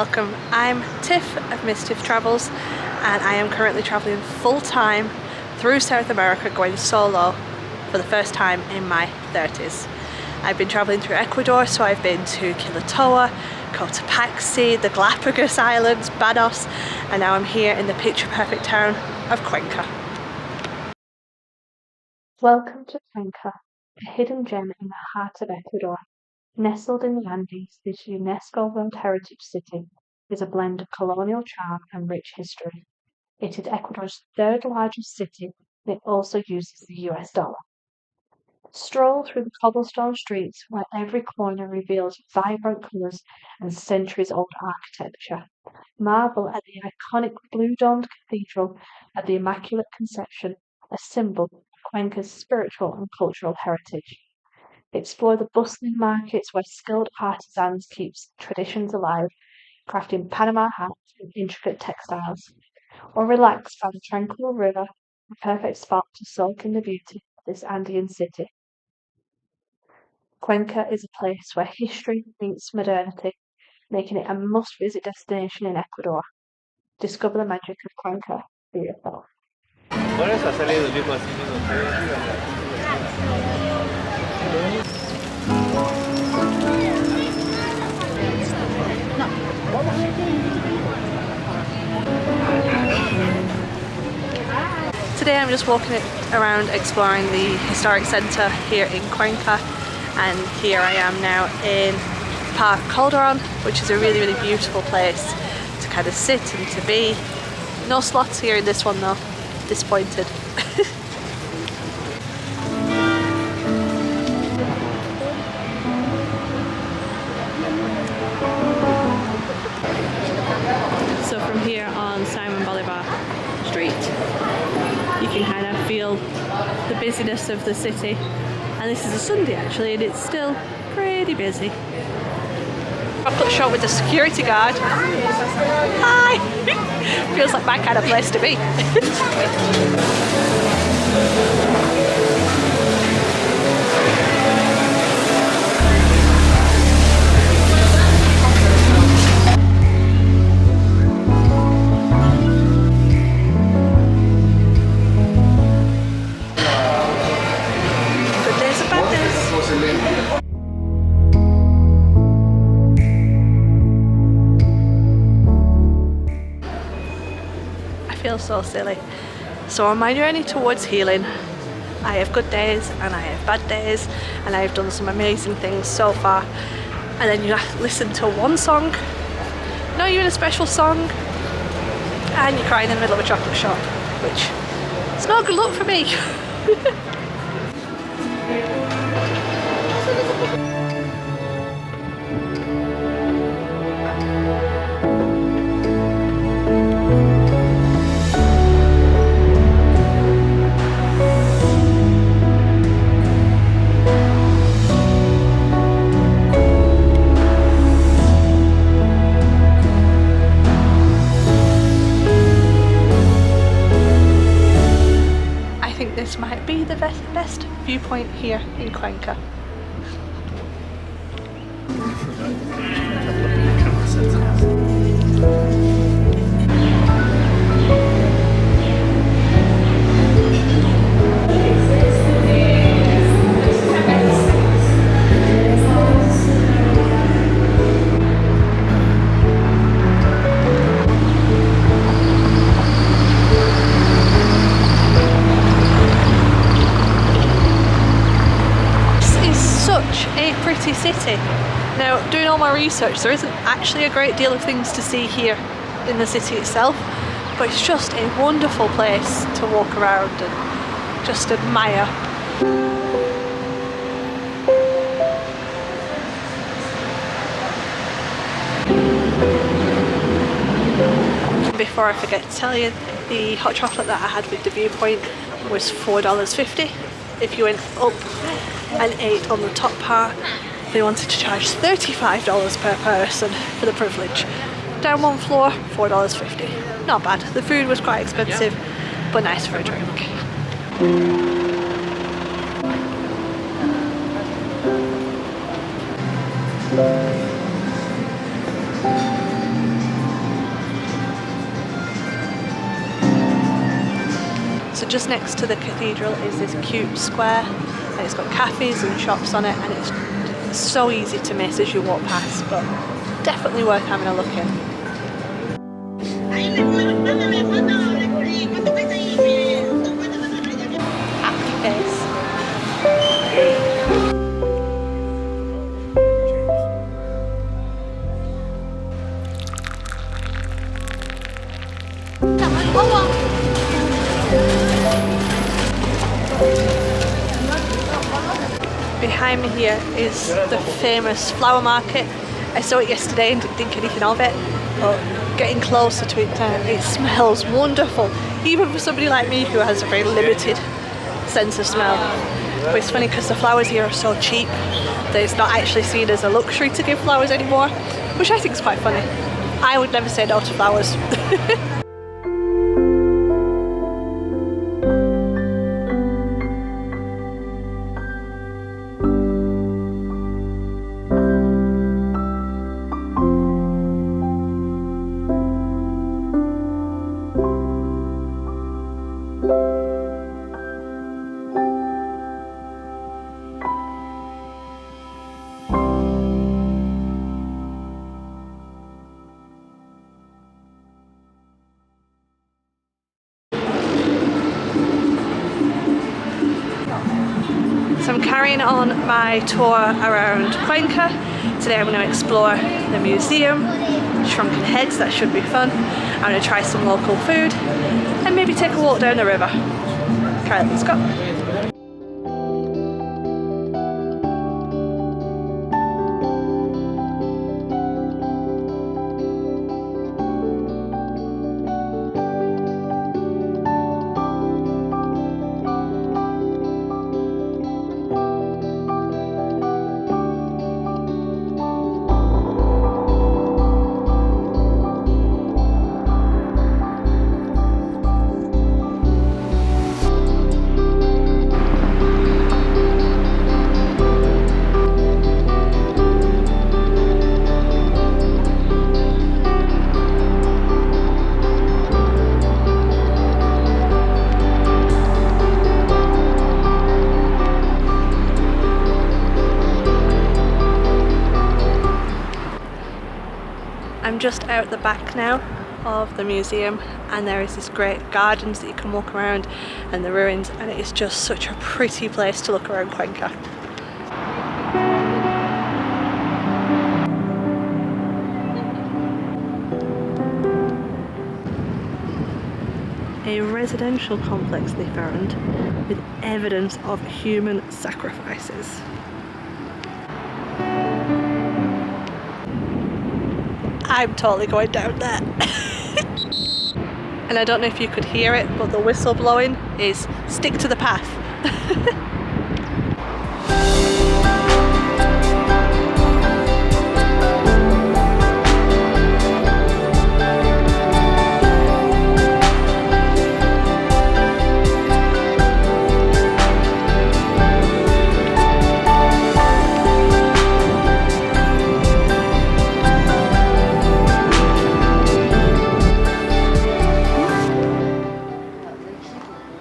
welcome. I'm Tiff of Miss.tiff.travels and I am currently travelling full-time through South America, going solo for the first time in my 30s. I've been travelling through Ecuador, so I've been to Quilatoa, Cotopaxi, the Galapagos Islands, Banos, and now I'm here in the picture perfect town of Cuenca. Welcome to Cuenca, a hidden gem in the heart of Ecuador. Nestled in the Andes, this UNESCO World Heritage City is a blend of colonial charm and rich history. It is Ecuador's third largest city, and it also uses the US dollar. Stroll through the cobblestone streets where every corner reveals vibrant colours and centuries-old architecture. Marvel at the iconic blue-domed cathedral at the Immaculate Conception, a symbol of Cuenca's spiritual and cultural heritage. Explore the bustling markets where skilled artisans keep traditions alive, crafting Panama hats and intricate textiles. Or relax by the tranquil river, a perfect spot to soak in the beauty of this Andean city. Cuenca is a place where history meets modernity, making it a must-visit destination in Ecuador. Discover the magic of Cuenca for yourself. Today I'm just walking around exploring the historic centre here in Cuenca, and here I am now in Park Calderon, which is a really beautiful place to kind of sit and to be. No slots here in this one though, disappointed. So from here on Simon Bolivar Street, you can kind of feel the busyness of the city, and this is a Sunday actually, and it's still pretty busy. Chocolate shop with a security guard. Hi! Feels like my kind of place to be. Feel so silly. So on my journey towards healing, I have good days and I have bad days, and I have done some amazing things so far, and then you listen to one song, not even a special song, and you cry in the middle of a chocolate shop, which is not good luck for me. This might be the best viewpoint here in Cuenca. A pretty city. Now, doing all my research, there isn't actually a great deal of things to see here in the city itself, but it's just a wonderful place to walk around and just admire. Before I forget to tell you, the hot chocolate that I had with the viewpoint was $4.50. If you went up and ate on the top part, they wanted to charge $35 per person for the privilege. Down one floor, $4.50. Not bad. The food was quite expensive, but nice for a drink. just next to the cathedral is this cute square, and it's got cafes and shops on it, and it's so easy to miss as you walk past, but definitely worth having a look in. Happy face. Behind me here is the famous flower market. I saw it yesterday and didn't think anything of it, but getting closer to it, it smells wonderful, even for somebody like me who has a very limited sense of smell. But it's funny because the flowers here are so cheap that it's not actually seen as a luxury to give flowers anymore, which I think is quite funny. I would never say no to flowers. So I'm carrying on my tour around Cuenca. Today I'm going to explore the museum, Shrunken Heads, that should be fun. I'm going to try some local food and maybe take a walk down the river. Okay, let's go. I'm just out the back now of the museum, and there is this great gardens that you can walk around and the ruins, and it is just such a pretty place to look around Cuenca. A residential complex they found with evidence of human sacrifices. I'm totally going down there. And I don't know if you could hear it, but the whistle blowing is stick to the path.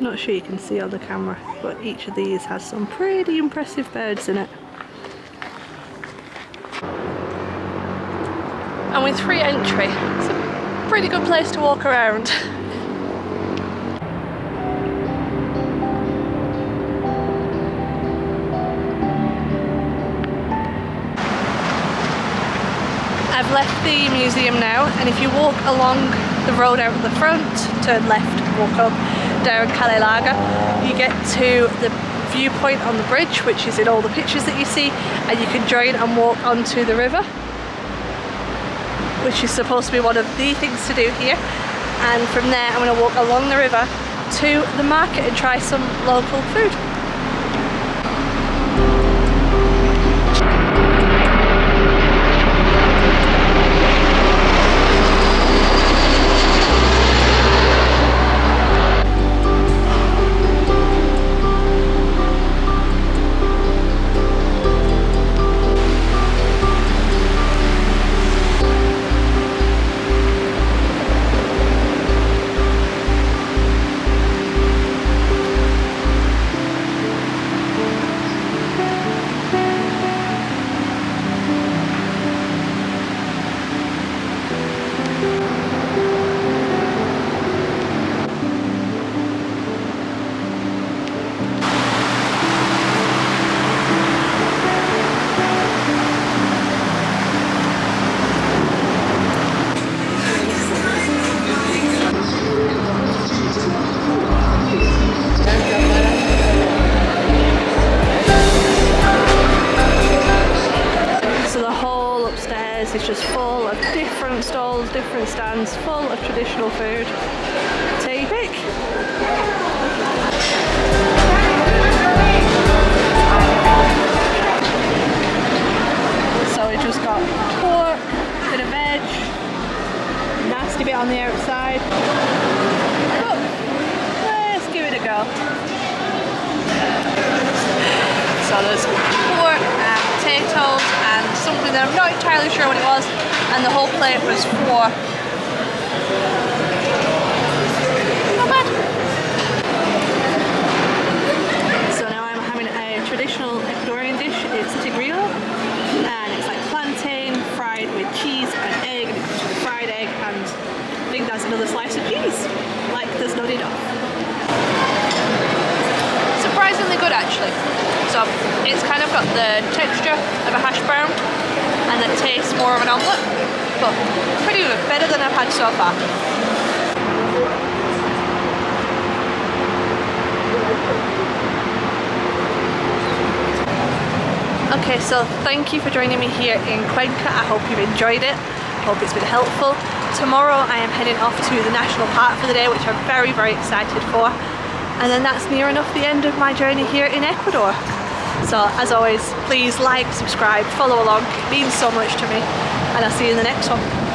Not sure you can see on the camera, but each of these has some pretty impressive birds in it. And with free entry, it's a pretty good place to walk around. I've left the museum now, and if you walk along the road out the front, turn left, walk up, down Calle Larga, you get to the viewpoint on the bridge, which is in all the pictures that you see, and you can join and walk onto the river, which is supposed to be one of the things to do here. And from there I'm going to walk along the river to the market and try some local food. upstairs is just full of different stalls, different stands, full of traditional food. Take your pick. So we just got pork, bit of veg, nasty bit on the outside. Oh, let's give it a go. So there's pork and potatoes and something that I'm not entirely sure what it was, and the whole plate was $4. Not bad. So now I'm having a traditional Ecuadorian dish. It's tigrillo, and it's like plantain fried with cheese and egg, and it comes with a fried egg, and I think that's another slice of cheese. Like, there's not enough. Surprisingly good, actually. So it's kind of got the texture of a hash brown and the taste more of an omelette, but pretty good, better than I've had so far. Okay, so thank you for joining me here in Cuenca. I hope you've enjoyed it. I hope it's been helpful. Tomorrow I am heading off to the national park for the day, which I'm very, very excited for. And then that's near enough the end of my journey here in Ecuador. So as always, please like, subscribe, follow along. It means so much to me. And I'll see you in the next one.